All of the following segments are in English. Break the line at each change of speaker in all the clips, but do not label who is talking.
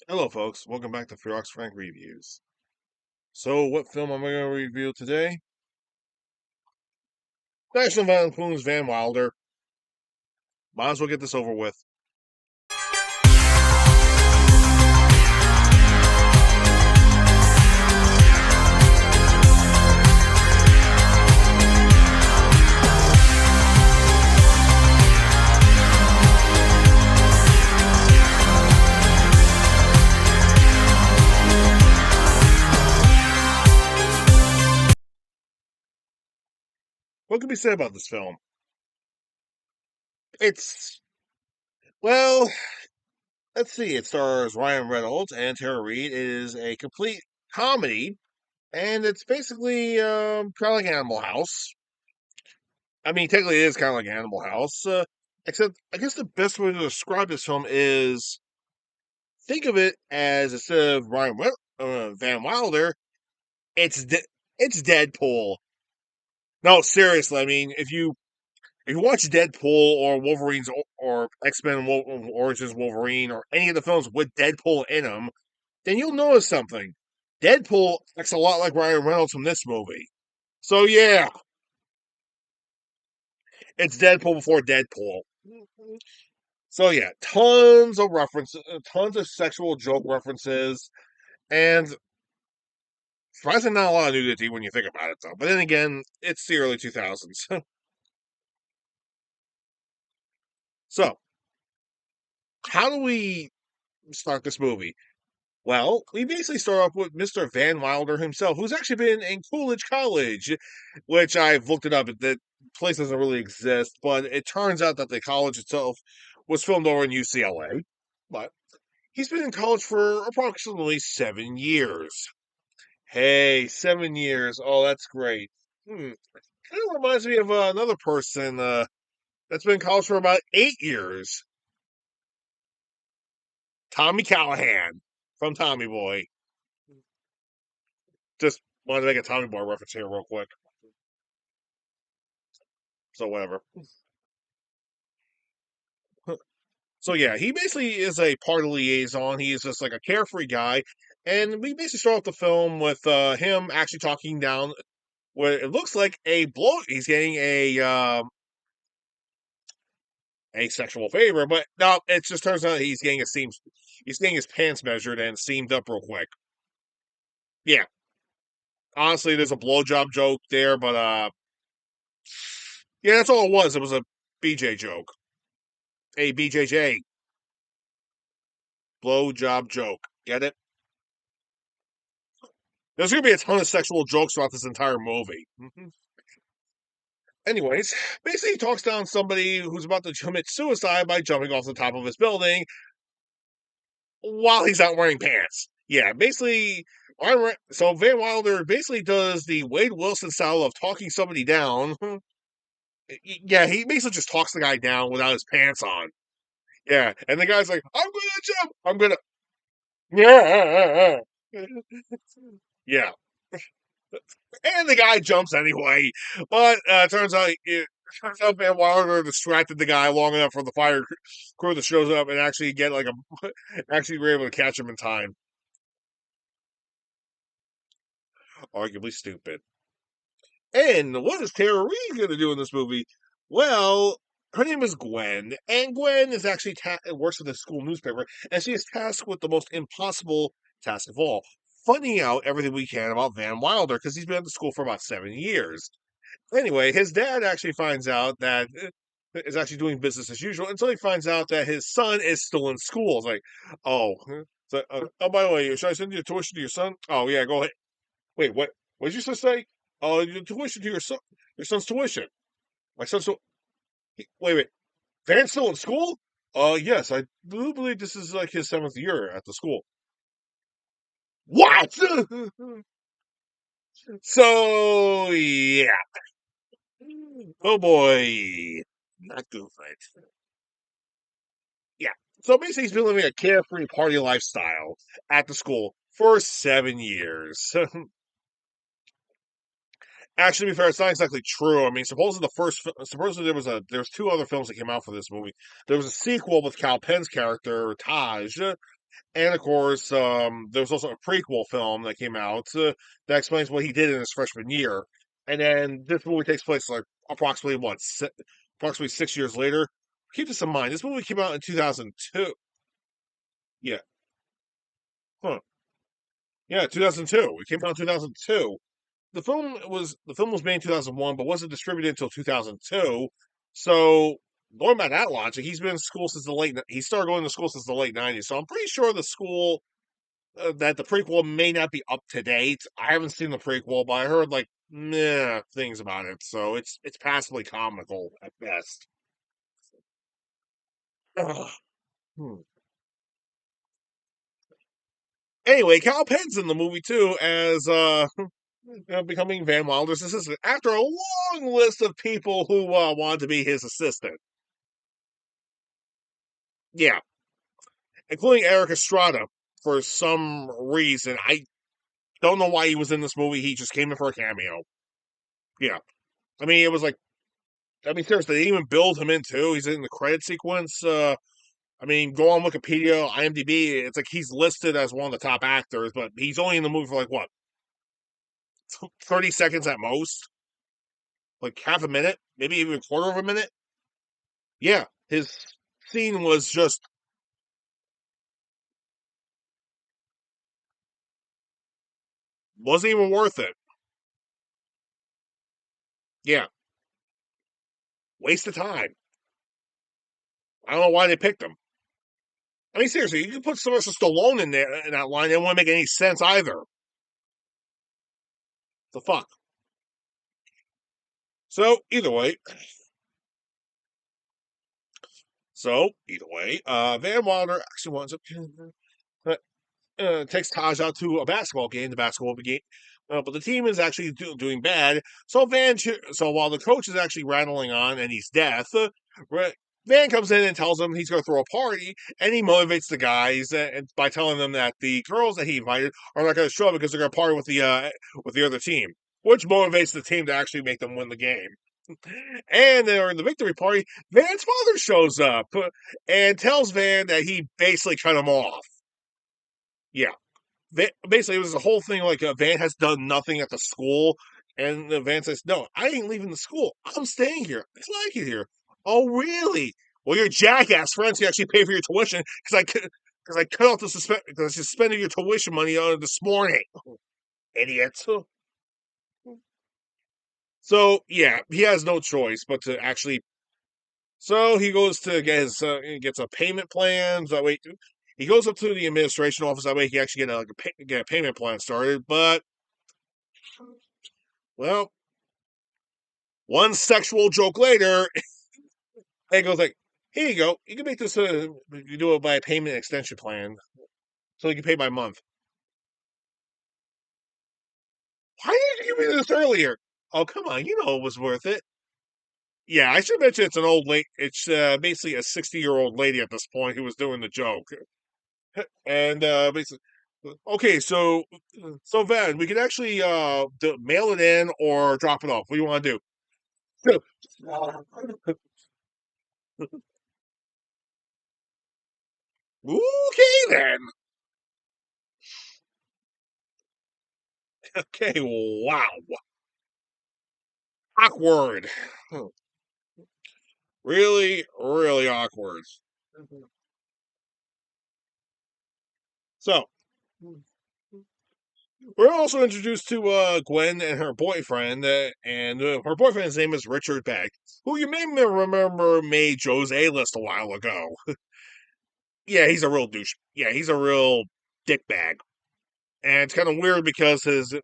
Hello, folks. Welcome back to Ffr Reviews. So, what film am I going to review today? National Lampoon's Van Wilder. Might as well get this over with. What can be said about this film? It's, well, let's see. It stars Ryan Reynolds and Tara Reid. It is a complete comedy, and it's basically kind of like Animal House. I mean, technically, it is kind of like Animal House, except I guess the best way to describe this film is think of it as instead of Van Wilder, it's it's Deadpool. No, seriously. I mean, if you watch Deadpool or Wolverine's or X-Men Origins Wolverine or any of the films with Deadpool in them, then you'll notice something. Deadpool acts a lot like Ryan Reynolds from this movie. So yeah, it's Deadpool before Deadpool. So yeah, tons of references, tons of sexual joke references, and surprisingly not a lot of nudity when you think about it, though. But then again, it's the early 2000s. So, how do we start this movie? Well, we basically start off with Mr. Van Wilder himself, who's actually been in Coolidge College, which I've looked it up. That place doesn't really exist, but it turns out that the college itself was filmed over in UCLA. But he's been in college for approximately 7 years. Hey, 7 years. Oh, that's great. Kind of reminds me of another person that's been in college for about 8 years. Tommy Callahan from Tommy Boy. Just wanted to make a Tommy Boy reference here real quick. So whatever. So yeah, he basically is a party liaison. He is just like a carefree guy, and we basically start off the film with him actually talking down what it looks like a blow. He's getting a sexual favor, but no, it just turns out he's getting his pants measured and seamed up real quick. Yeah, honestly, there's a blowjob joke there, but yeah, that's all it was. It was a BJ joke, a BJJ blowjob joke. Get it? There's gonna be a ton of sexual jokes throughout this entire movie. Anyways, basically, he talks down somebody who's about to commit suicide by jumping off the top of his building while he's not wearing pants. Yeah, basically, so Van Wilder basically does the Wade Wilson style of talking somebody down. Yeah, he basically just talks the guy down without his pants on. Yeah, and the guy's like, "I'm gonna jump. I'm gonna." Yeah, yeah, and the guy jumps anyway. But turns out Van Wilder distracted the guy long enough for the fire crew that shows up and actually get like a actually were able to catch him in time. Arguably stupid. And what is Tara Reid going to do in this movie? Well, her name is Gwen, and Gwen is actually works for the school newspaper, and she is tasked with the most impossible task of all: finding out everything we can about Van Wilder because he's been at the school for about 7 years. Anyway, his dad actually finds out that is actually doing business as usual until he finds out that his son is still in school. It's like, oh, so, oh, by the way, should I send you tuition to your son? Oh yeah, go ahead. Wait, what? What did you just say? Oh, your tuition to your son's tuition. My son's still. Wait. Van's still in school? Yes, I do believe this is like his 7th year at the school. What? So yeah. Oh boy, not good. Yeah. So basically, he's been living a carefree party lifestyle at the school for 7 years. Actually, to be fair, it's not exactly true. I mean, supposedly there was two other films that came out for this movie. There was a sequel with Cal Penn's character Taj, And of course, there was also a prequel film that came out that explains what he did in his freshman year. And then this movie takes place like approximately approximately 6 years later. Keep this in mind. This movie came out in 2002. Yeah, huh? Yeah, 2002. It came out in 2002. The film was made in 2001, but wasn't distributed until 2002. So going by that logic, he's been in school since the late. He started going to school since the late '90s. So I'm pretty sure the school that the prequel may not be up to date. I haven't seen the prequel, but I heard like meh things about it. So it's passably comical at best. Ugh. Hmm. Anyway, Cal Penn's in the movie too as becoming Van Wilder's assistant after a long list of people who wanted to be his assistant. Yeah, including Eric Estrada for some reason. I don't know why he was in this movie. He just came in for a cameo. Yeah, I mean, it was like, I mean, seriously, they even build him in too. He's in the credit sequence. I mean, go on Wikipedia, IMDb. It's like he's listed as one of the top actors, but he's only in the movie for like what, 30 seconds at most, like half a minute, maybe even a quarter of a minute. Yeah, his scene was just wasn't even worth it. Yeah, waste of time. I don't know why they picked him. I mean, seriously, you can put Sylvester Stallone in there in that line. It wouldn't make any sense either. The fuck. So either way, Van Wilder actually winds up takes Taj out to a basketball game. The basketball game, but the team is actually doing bad. So while the coach is actually rattling on and he's deaf, Van comes in and tells him he's going to throw a party, and he motivates the guys by telling them that the girls that he invited are not going to show up because they're going to party with the other team, which motivates the team to actually make them win the game. And then in the victory party, Van's father shows up and tells Van that he basically cut him off. Yeah, basically, it was the whole thing like Van has done nothing at the school, and Van says, "No, I ain't leaving the school. I'm staying here. I like it here." Oh, really? Well, your jackass friends can actually pay for your tuition because I cut off the because I suspended your tuition money on this morning. Idiot. So yeah, he has no choice but to actually. So he goes to get he gets a payment plan. So that way, he goes up to the administration office. That way, he can actually get a payment plan started. But well, one sexual joke later, and goes like, "Here you go. You can make this. You do it by a payment extension plan, so you can pay by month." Why didn't you give me this earlier? Oh, come on. You know it was worth it. Yeah, I should mention it's an old lady. It's basically a 60-year-old lady at this point who was doing the joke, and basically. Okay, so Van, we can actually mail it in or drop it off. What do you want to do? Okay then. Okay, wow, awkward. Really, really awkward. So we're also introduced to Gwen and her boyfriend, and her boyfriend's name is Richard Beck, who you may remember made Joe's A list a while ago. Yeah, he's a real douche. Yeah, he's a real dickbag, and it's kind of weird because his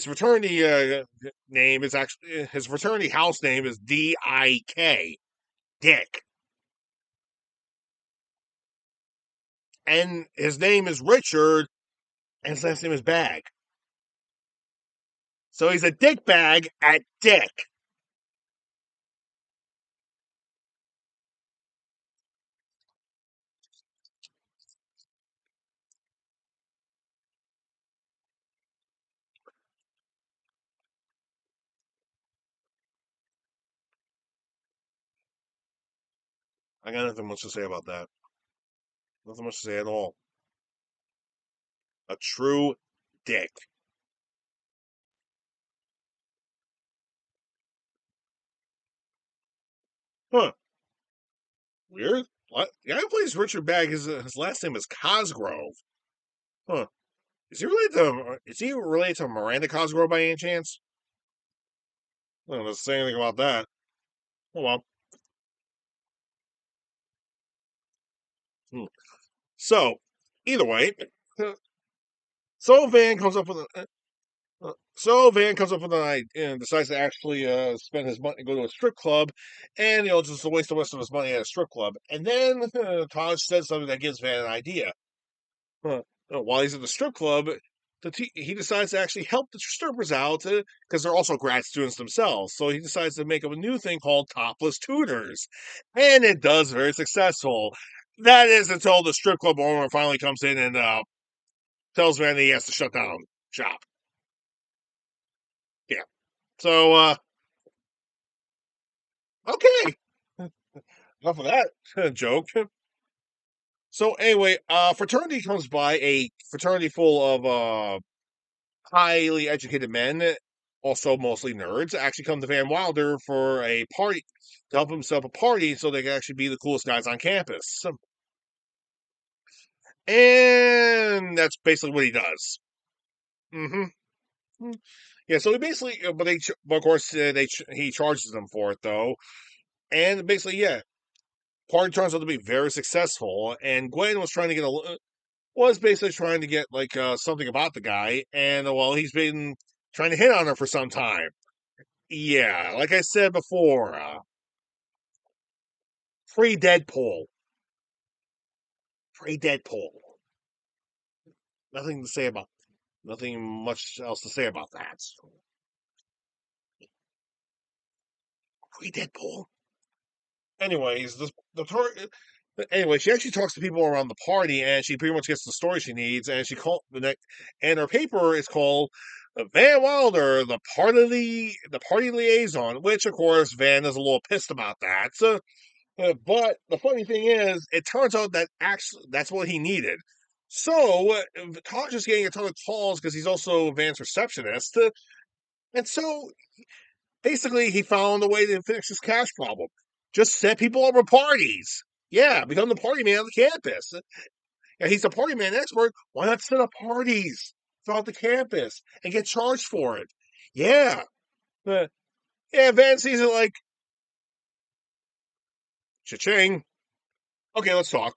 fraternity name is actually his fraternity house name is DIK, Dick, and his name is Richard, and his last name is Bag. So he's a dickbag at Dick. I got nothing much to say about that. Nothing much to say at all. A true dick. Huh. Weird. What? The guy who plays Richard Bagg, his last name is Cosgrove. Huh. Is he related to Miranda Cosgrove by any chance? I don't know, say anything about that. Oh well. Hmm. So, either way, so Van comes up with an idea and decides to actually spend his money, go to a strip club, and just waste the rest of his money at a strip club. And then Taj says something that gives Van an idea. Uh, while he's at the strip club, he decides to actually help the strippers out because they're also grad students themselves. So he decides to make up a new thing called topless tutors, and it does very successful. That is until the strip club owner finally comes in and tells Van that he has to shut down shop. Yeah. So okay, enough of that joke. So anyway, fraternity comes by, a fraternity full of highly educated men, also mostly nerds, actually come to Van Wilder for a party to help him set up a party so they can actually be the coolest guys on campus. And that's basically what he does. hmm Yeah, so he basically, but of course, he charges them for it though, and basically, yeah, party turns out to be very successful. And Gwen was basically trying to get like something about the guy, and well, he's been trying to hit on her for some time. Yeah, like I said before, pre Deadpool, pre Deadpool. Nothing to say about, nothing much else to say about that. Pre Deadpool. Anyways, anyway, she actually talks to people around the party, and she pretty much gets the story she needs. And and her paper is called Van Wilder, the party liaison. Which, of course, Van is a little pissed about that. But the funny thing is, it turns out that actually that's what he needed. So Taj is getting a ton of calls because he's also Van's receptionist, and so basically he found a way to fix his cash problem. Just set people up for parties. Yeah, become the party man on the campus. Yeah, he's a party man expert. Why not set up parties throughout the campus and get charged for it? Yeah, uh, yeah. Van sees it like cha-ching. Okay, let's talk.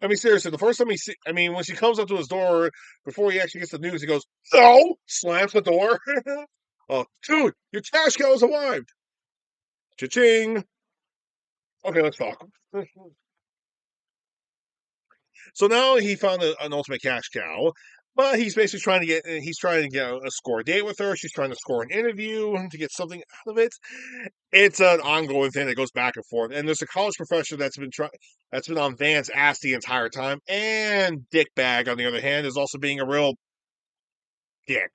I mean, seriously, the first time when she comes up to his door before he actually gets the news, he goes, "No!" Slams the door. Oh, dude, your cash cow has arrived. Cha-ching. Okay, let's talk. So now he found an ultimate cash cow, but he's trying to get a score date with her. She's trying to score an interview to get something out of it. It's an ongoing thing that goes back and forth. And there's a college professor that's been on Van's ass the entire time. And Dick Bag, on the other hand, is also being a real dick.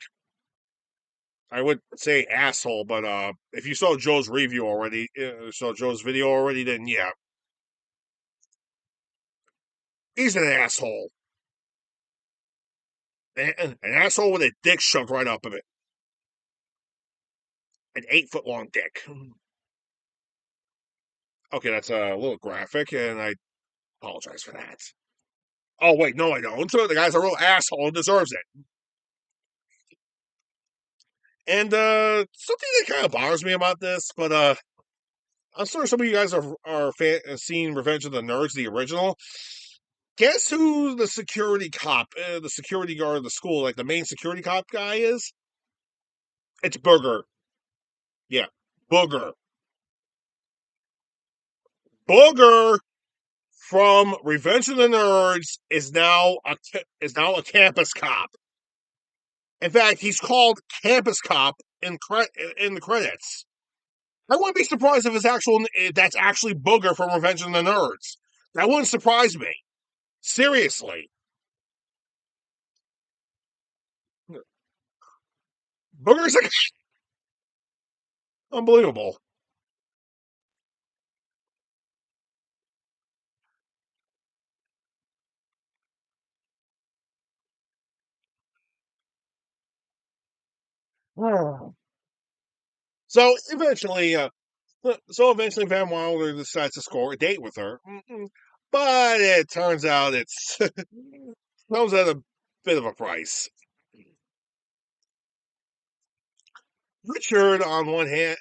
I would say asshole, but if you saw Joe's video already, then yeah, he's an asshole. An asshole with a dick shoved right up of it. An 8 foot long dick. Okay, that's a little graphic, and I apologize for that. Oh wait, no, I don't. So the guy's a real asshole and deserves it. And something that kind of bothers me about this, but I'm sure some of you guys seen Revenge of the Nerds, the original. Guess who the security guard of the school, like the main security cop guy is? It's Booger. Yeah, Booger. Booger from Revenge of the Nerds is now a campus cop. In fact, he's called Campus Cop in the credits. I wouldn't be surprised if that's actually Booger from Revenge of the Nerds. That wouldn't surprise me. Seriously, Booger's like unbelievable. So eventually, Van Wilder decides to score a date with her. But it turns out it's comes at a bit of a price. Richard, on one hand,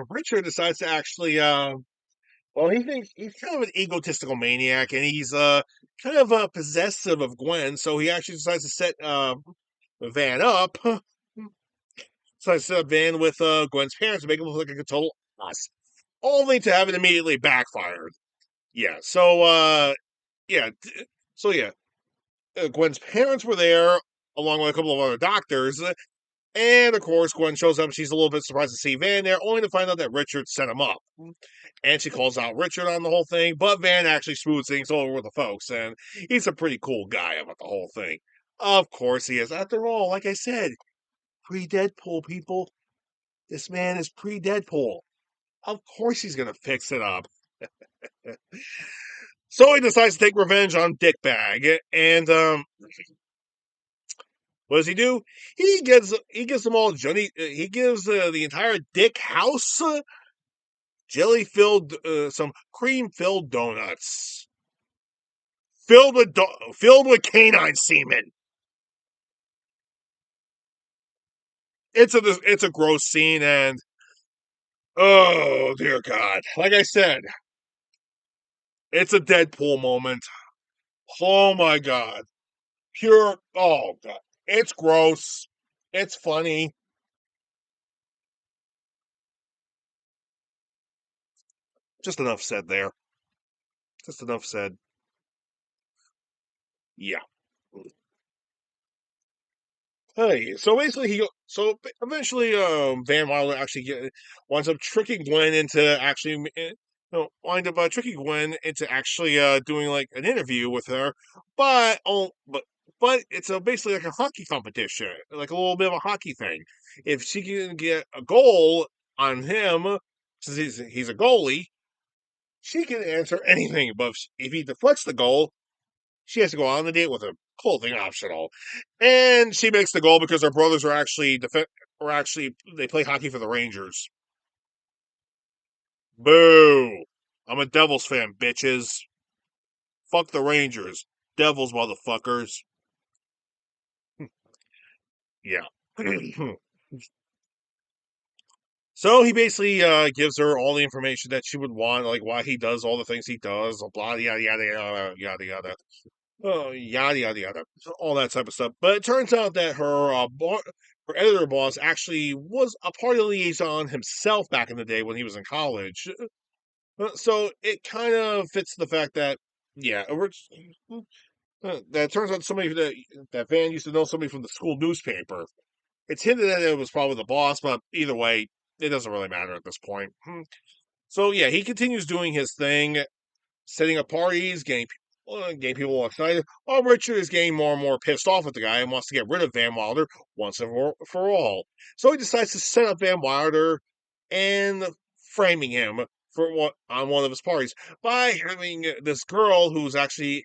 Richard decides to actually, well, he thinks he's kind of an egotistical maniac, and he's kind of possessive of Gwen. So he actually decides to set Van up. So I set up Van with Gwen's parents to make him look like a total ass, only to have it immediately backfired. Yeah. Yeah. So yeah, Gwen's parents were there along with a couple of other doctors. And of course, Gwen shows up. She's a little bit surprised to see Van there, only to find out that Richard set him up. And she calls out Richard on the whole thing, but Van actually smooths things over with the folks, and he's a pretty cool guy about the whole thing. Of course he is. After all, like I said, pre-Deadpool, people. This man is pre-Deadpool. Of course he's gonna fix it up. So he decides to take revenge on Dickbag, and what does he do? He gives them all Johnny. He gives the entire Dick house jelly filled some cream filled donuts filled with canine semen. It's a gross scene, and oh dear God, like I said, it's a Deadpool moment. Oh my God, pure. Oh God, it's gross. It's funny. Just enough said there. Just enough said. Yeah. Hey, so basically, eventually, Van Wilder actually winds up tricking Gwen into actually, wind up tricking Gwen into actually doing like an interview with her, but it's basically like a hockey competition, like a little bit of a hockey thing. If she can get a goal on him, since he's a goalie, she can answer anything. But if he deflects the goal, she has to go on the date with him. Clothing optional. And she makes the goal because her brothers they play hockey for the Rangers. Boo! I'm a Devils fan, bitches. Fuck the Rangers. Devils, motherfuckers. Yeah. So he basically gives her all the information that she would want, like why he does all the things he does, blah yada yada yada yada yada. Oh, yada yada yada, all that type of stuff. But it turns out that her editor boss actually was a party liaison himself back in the day when he was in college. So it kind of fits the fact that yeah, that turns out somebody that Van used to know somebody from the school newspaper. It's hinted that it was probably the boss, but either way, it doesn't really matter at this point. So yeah, he continues doing his thing, setting up parties, getting people all excited, while Richard is getting more and more pissed off at the guy and wants to get rid of Van Wilder once and for all. So he decides to set up Van Wilder and framing him on one of his parties by having this girl who's actually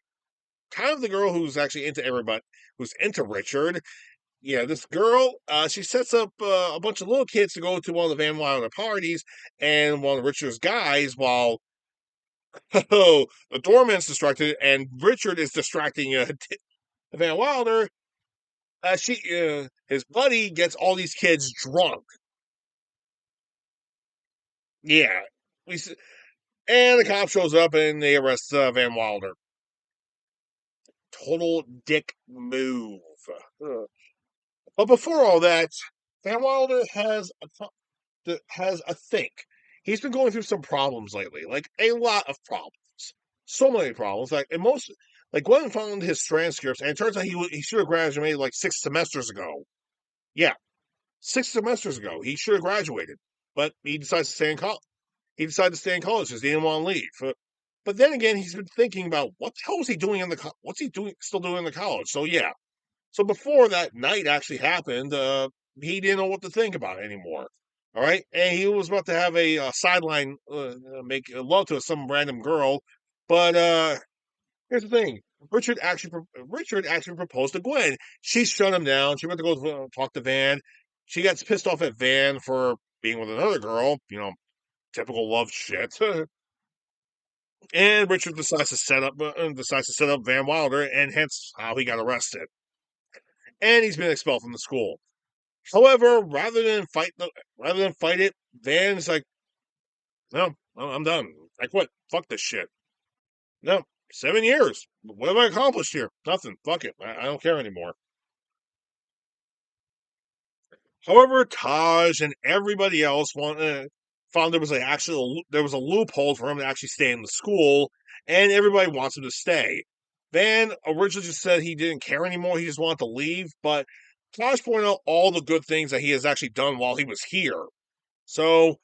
kind of the girl who's actually into everybody, who's into Richard. Yeah, this girl, she sets up a bunch of little kids to go to one of the Van Wilder parties, and one of Richard's guys, while oh, the doorman's distracted, and Richard is distracting Van Wilder. His buddy gets all these kids drunk. Yeah, we and the cop shows up and they arrest Van Wilder. Total dick move. But before all that, Van Wilder has a think. He's been going through some problems lately, like a lot of problems. So many problems. Like Glenn found his transcripts, and it turns out he should have graduated like 6 semesters ago. Yeah, 6 semesters ago, he should have graduated, but he decides to stay in college. He decided to stay in college because he didn't want to leave. But then again, he's been thinking about what the hell is he doing what's he doing still doing in the college. So yeah, so before that night actually happened, he didn't know what to think about it anymore. All right, and he was about to have a sideline make love to some random girl, but here's the thing: Richard actually proposed to Gwen. She shut him down. She went to go talk to Van. She gets pissed off at Van for being with another girl, typical love shit. And Richard decides to set up Van Wilder, and hence how he got arrested. And he's been expelled from the school. However, rather than fight it, Van's like, no, I'm done. I quit. Fuck this shit. No, 7 years. What have I accomplished here? Nothing. Fuck it. I don't care anymore. However, Taj and everybody else found there was a loophole for him to actually stay in the school, and everybody wants him to stay. Van originally just said he didn't care anymore; he just wanted to leave. But Taj pointed out all the good things that he has actually done while he was here. So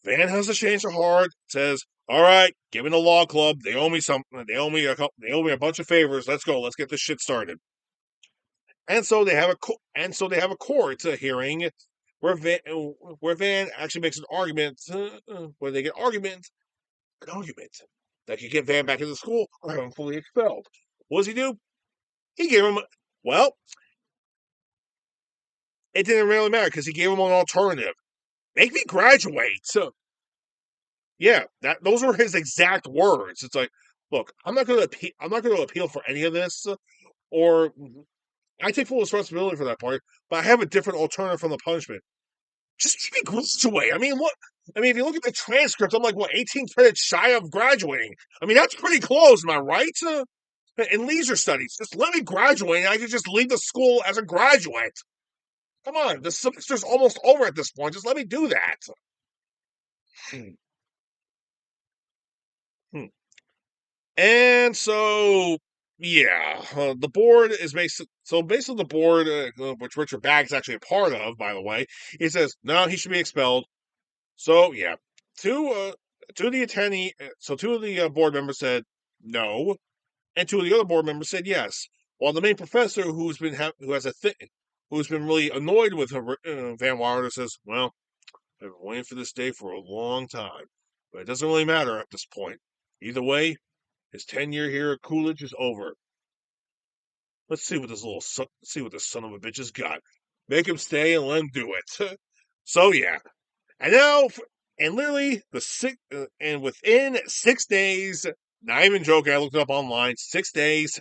Van has a change of heart. Says, "All right, give me the law club. They owe me something. They owe me a bunch of favors. Let's go. Let's get this shit started." And so they have a court hearing where Van actually makes an argument where they get an argument that could get Van back into school or have him fully expelled. What does he do? He gave him well, it didn't really matter because he gave him an alternative. Make me graduate. So yeah, that those were his exact words. It's like, look, I'm not going to appeal for any of this, or I take full responsibility for that part. But I have a different alternative from the punishment. Just keep me graduate. I mean, what? I mean, if you look at the transcript, I'm like, what, 18 credits shy of graduating? I mean, that's pretty close, am I right? In leisure studies, just let me graduate and I can just leave the school as a graduate. Come on, the semester's almost over at this point. Just let me do that. Hmm. Hmm. And so, yeah, the board is basically the board, which Richard Bag's actually a part of, by the way, he says no, he should be expelled. So yeah, two uh, two of the attorney, so two of the board members said no, and two of the other board members said yes. While the main professor, who's been really annoyed with Van Wilder, says, "Well, I've been waiting for this day for a long time, but it doesn't really matter at this point. Either way, his tenure here at Coolidge is over. Let's see what see what this son of a bitch has got. Make him stay and let him do it." So yeah, and now, and literally and within 6 days, not even joking, I looked it up online. 6 days,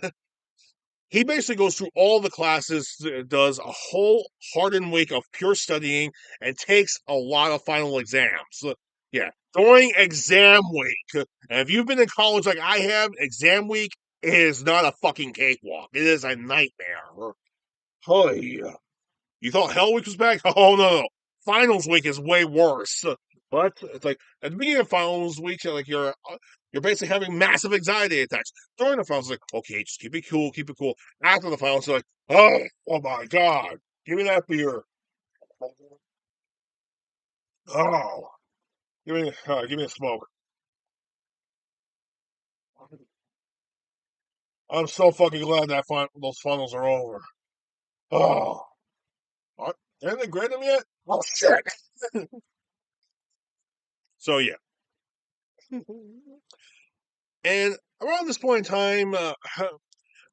he basically goes through all the classes, does a whole hardened week of pure studying, and takes a lot of final exams. Yeah, during exam week. And if you've been in college like I have, exam week is not a fucking cakewalk. It is a nightmare. Oh, yeah. You thought Hell Week was back? Oh no, no. Finals week is way worse. But it's like at the beginning of finals week, you're basically having massive anxiety attacks. During the finals, like, okay, just keep it cool, keep it cool. After the finals, you're like, oh my god, give me that beer. Oh, give me a smoke. I'm so fucking glad that those finals are over. Oh, haven't they graded them yet? Oh shit. So yeah. And around this point in time,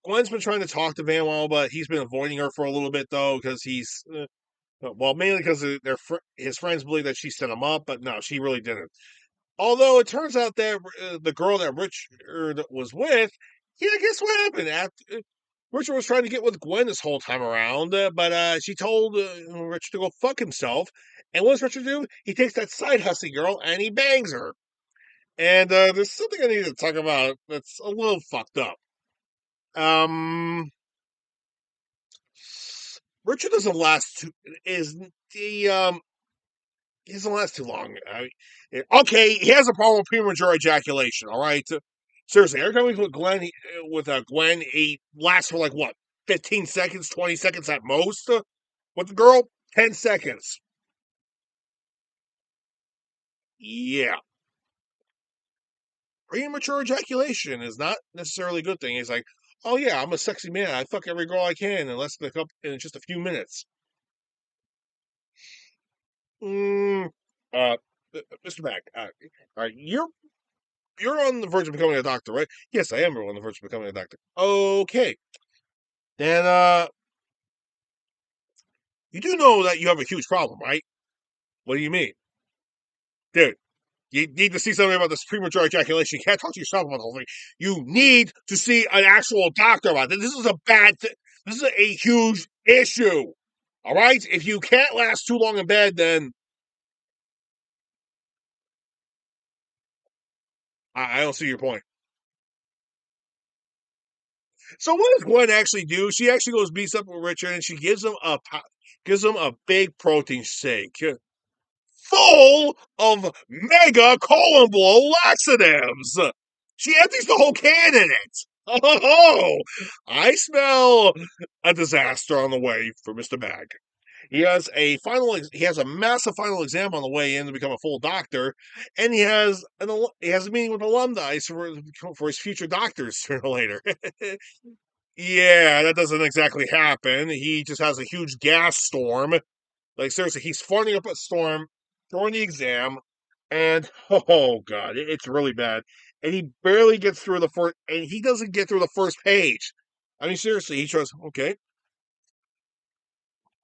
Glenn's been trying to talk to Van Wall, but he's been avoiding her for a little bit though, because mainly because his friends believe that she set him up, but no, she really didn't. Although it turns out that the girl that Richard was with, yeah, guess what happened? Richard was trying to get with Gwen this whole time around, but she told Richard to go fuck himself. And what does Richard do? He takes that side hussy girl and he bangs her. And there's something I need to talk about that's a little fucked up. Um, Richard doesn't last too is the he doesn't last too long. Okay, he has a problem with premature ejaculation. All right, seriously, every time we put Gwen, he lasts for like what, 15 seconds, 20 seconds at most. With the girl, 10 seconds. Yeah, premature ejaculation is not necessarily a good thing. He's like, oh yeah, I'm a sexy man. I fuck every girl I can in just a few minutes. Mm, uh, Mr. Mack, all right, you're on the verge of becoming a doctor, right? Yes, I am on the verge of becoming a doctor. Okay, then You do know that you have a huge problem, right? What do you mean? Dude, you need to see something about this premature ejaculation. You can't talk to yourself about the whole thing. You need to see an actual doctor about it. This is a bad thing. This is a huge issue. All right? If you can't last too long in bed, then I don't see your point. So what does Gwen actually do? She actually goes beats up with Richard and she gives him a big protein shake full of mega colon blow laxatives. She empties the whole can in it. Oh, I smell a disaster on the way for Mr. Bag. He has a massive final exam on the way in to become a full doctor, and he has a meeting with alumni for his future doctors sooner or later. Yeah, that doesn't exactly happen. He just has a huge gas storm. Like seriously, he's farting up a storm during the exam, and oh god, it's really bad. And he barely gets through the first, and he doesn't get through the first page. I mean, seriously, he tries. Okay,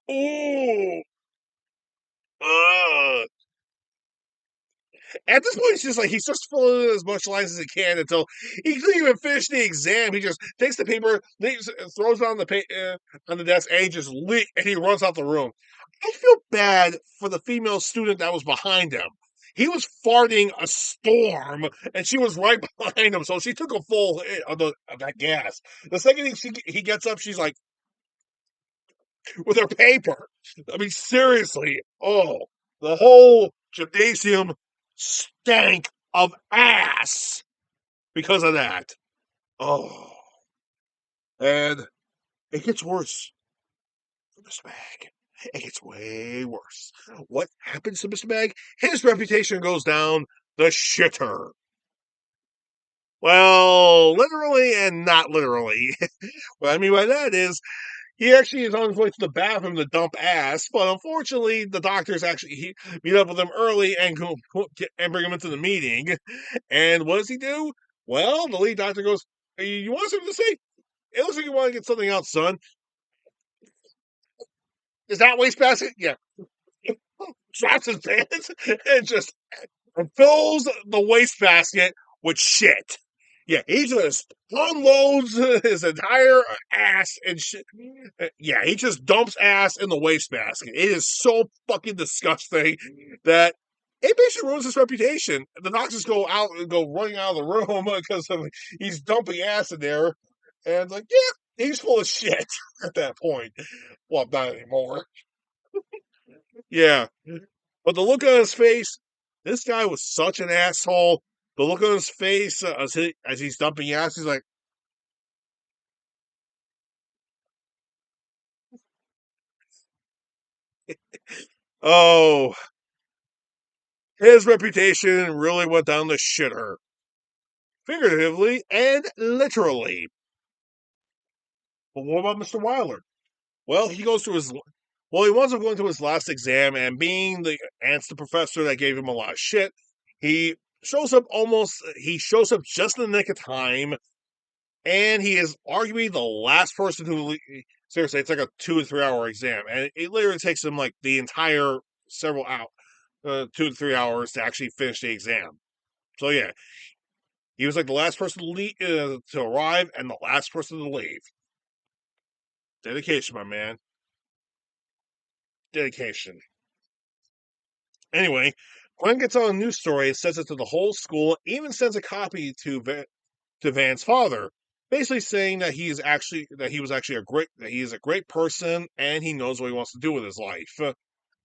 oh, uh, at this point, it's just like he's just filling in as much lines as he can until he doesn't even finish the exam. He just takes the paper, throws it on on the desk, and and he runs out the room. I feel bad for the female student that was behind him. He was farting a storm, and she was right behind him, so she took a full hit of that gas. The second he gets up, she's like with her paper. I mean, seriously. Oh, the whole gymnasium stank of ass because of that. Oh, and it gets worse for Mr. Mag. It gets way worse. What happens to Mr. Mag? His reputation goes down the shitter. Well, literally and not literally. What I mean by that is he actually is on his way to the bathroom to dump ass, but unfortunately, the doctors meet up with him early and and bring him into the meeting. And what does he do? Well, the lead doctor goes, "Hey, you want something to say? It looks like you want to get something out, son. Is that wastebasket? Yeah." Drops his pants and just fills the wastebasket with shit. Yeah, he just unloads his entire ass and shit. Yeah, he just dumps ass in the wastebasket. It is so fucking disgusting that it basically ruins his reputation. The doctors go out and go running out of the room because he's dumping ass in there. And like, yeah, he's full of shit at that point. Well, not anymore. Yeah. But the look on his face, this guy was such an asshole. The look on his face as he's dumping ass, he's like, oh, his reputation really went down the shitter, figuratively and literally. But what about Mr. Wilder? Well, he winds up going to his last exam, and being the ants the professor that gave him a lot of shit, he he shows up just in the nick of time, and he is arguably the last person who seriously, it's like a 2 to 3 hour exam, and it literally takes him like the entire several out 2 to 3 hours to actually finish the exam. So yeah, he was like the last person to arrive and the last person to leave. Dedication, my man. Dedication. Anyway, Glenn gets on a news story and says it to the whole school, even sends a copy to Van's father, basically saying that he is a great person and he knows what he wants to do with his life,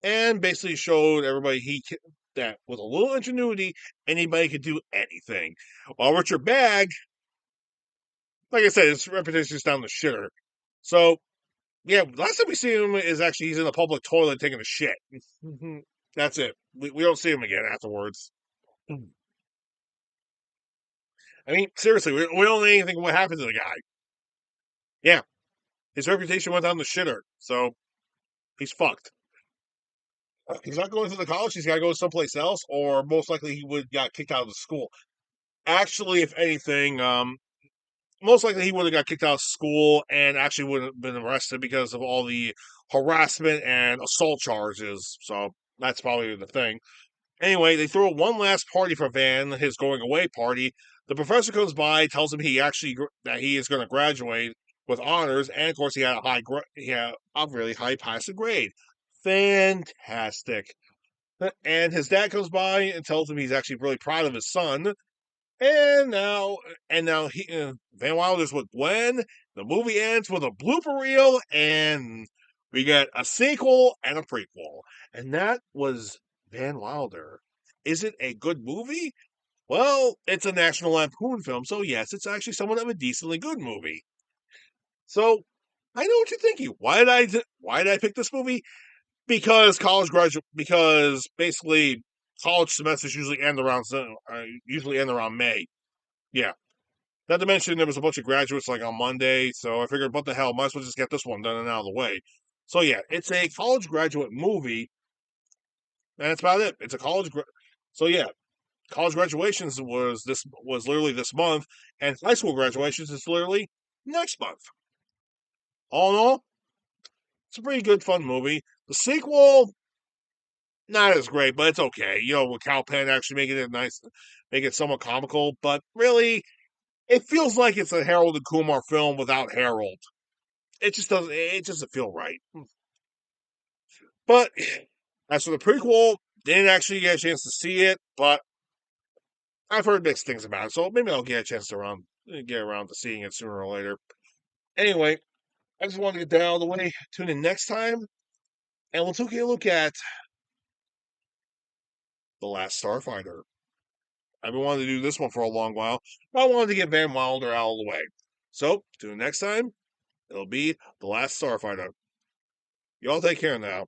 and basically showed everybody that with a little ingenuity, anybody could do anything. While Richard Bagg, like I said, his reputation is down the shitter. So yeah, last time we see him is actually he's in a public toilet taking a shit. That's it. We don't see him again afterwards. I mean, seriously, we don't know anything what happened to the guy. Yeah, his reputation went down the shitter, so he's fucked. He's not going to the college. He's got to go someplace else, or most likely he would got kicked out of the school. Actually, if anything, most likely he would have got kicked out of school and actually would have been arrested because of all the harassment and assault charges. So that's probably the thing. Anyway, they throw one last party for Van, his going away party. The professor comes by, tells him that he is going to graduate with honors, and of course he had he had a really high passing grade. Fantastic. And his dad comes by and tells him he's actually really proud of his son. And now, Van Wilder's with Gwen. The movie ends with a blooper reel, and we get a sequel and a prequel. And that was Van Wilder. Is it a good movie? Well, it's a National Lampoon film, so yes, it's actually somewhat of a decently good movie. So I know what you're thinking. Why did I pick this movie? Because basically college semesters usually end around May. Yeah. Not to mention there was a bunch of graduates like on Monday, so I figured, what the hell, might as well just get this one done and out of the way. So yeah, it's a college graduate movie, and that's about it. It's a so yeah, college graduations was literally this month, and high school graduations is literally next month. All in all, it's a pretty good fun movie. The sequel, not as great, but it's okay. You know, with Cal Penn actually make it somewhat comical, but really, it feels like it's a Harold and Kumar film without Harold. It doesn't feel right. But as for the prequel, didn't actually get a chance to see it, but I've heard mixed things about it, so maybe I'll get around to seeing it sooner or later. Anyway, I just want to get that out of the way. Tune in next time, and we'll take a look at The Last Starfighter. I've been wanting to do this one for a long while, but I wanted to get Van Wilder out of the way. So, tune in next time. It'll be The Last Starfighter. Y'all take care now.